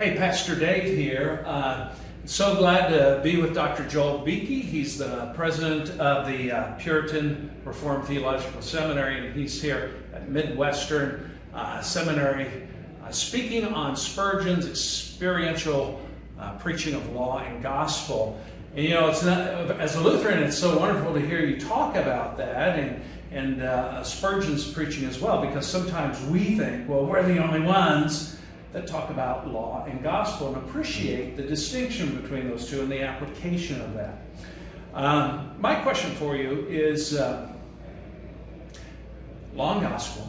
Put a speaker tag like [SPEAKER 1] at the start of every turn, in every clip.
[SPEAKER 1] Hey, Pastor Dave here. So glad to be with Dr. Joel Beeke. He's the president of the Puritan Reformed Theological Seminary, and he's here at Midwestern Seminary speaking on Spurgeon's experiential preaching of law and gospel. And you know, it's not, as a Lutheran, it's so wonderful to hear you talk about that and Spurgeon's preaching as well, because sometimes we think, well, we're the only ones that talk about law and gospel and appreciate the distinction between those two and the application of that. My question for you is, law and gospel,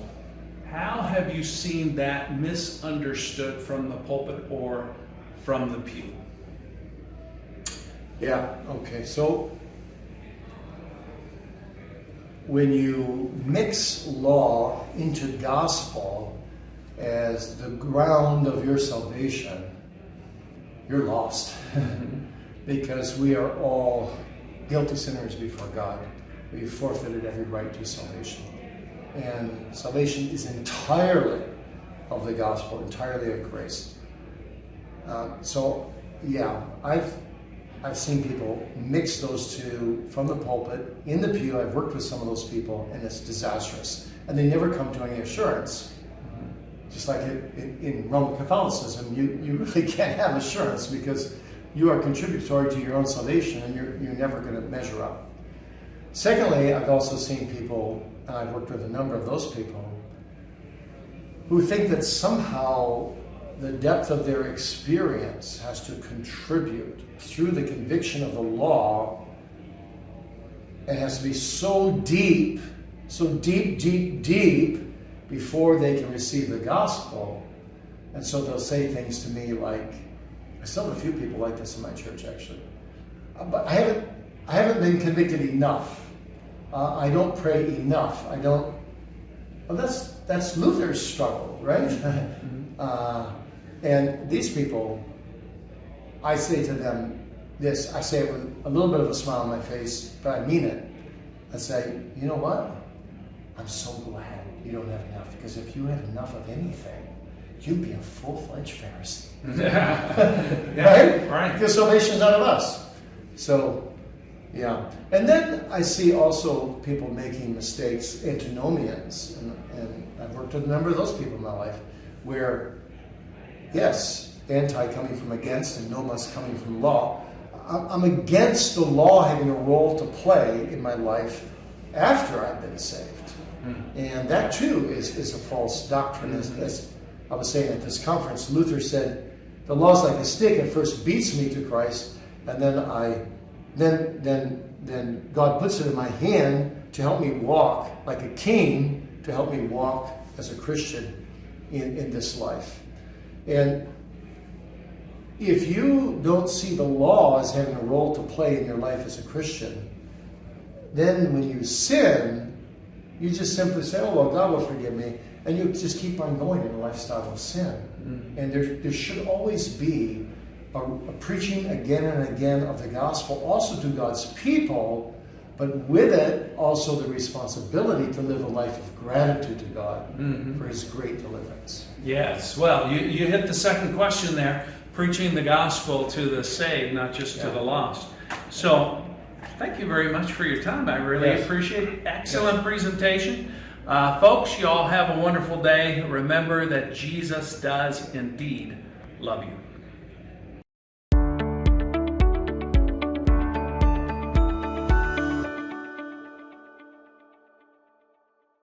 [SPEAKER 1] how have you seen that misunderstood from the pulpit or from the pew?
[SPEAKER 2] Yeah, okay, so when you mix law into gospel as the ground of your salvation, you're lost. Because we are all guilty sinners before God. We've forfeited every right to salvation. And salvation is entirely of the gospel, entirely of grace. So, yeah, I've seen people mix those two from the pulpit in the pew. I've worked with some of those people, and it's disastrous. And they never come to any assurance. Just like in Roman Catholicism, you really can't have assurance because you are contributory to your own salvation, and you're never going to measure up. Secondly, I've also seen people, and I've worked with a number of those people, who think that somehow the depth of their experience has to contribute through the conviction of the law, and has to be so deep, before they can receive the gospel. And so they'll say things to me like, I still have a few people like this in my church actually, but I haven't been convicted enough. I don't pray enough. I don't. Well, that's Luther's struggle, right? And these people, I say to them this, I say it with a little bit of a smile on my face, but I mean it. I say, you know what? I'm so glad you don't have enough, because if you had enough of anything, you'd be a full-fledged Pharisee. Right? Because salvation's out of us. So, yeah. And then I see also people making mistakes, antinomians, and I've worked with a number of those people in my life, where, yes, anti coming from against and nomos coming from law. I'm against the law having a role to play in my life after I've been saved. And that too is a false doctrine. As I was saying at this conference, Luther said, the law's like a stick. It first beats me to Christ, and then God puts it in my hand to help me walk like a king, to help me walk as a Christian in this life. And if you don't see the law as having a role to play in your life as a Christian, then when you sin, you just simply say, oh, well, God will forgive me. And you just keep on going in a lifestyle of sin. And there should always be a preaching again and again of the gospel, also to God's people, but with it also the responsibility to live a life of gratitude to God for his great deliverance.
[SPEAKER 1] Yes, well, you hit the second question there, preaching the gospel to the saved, not just to the lost. So, thank you very much for your time. I really appreciate it. Excellent presentation. Folks, you all have a wonderful day. Remember that Jesus does indeed love you.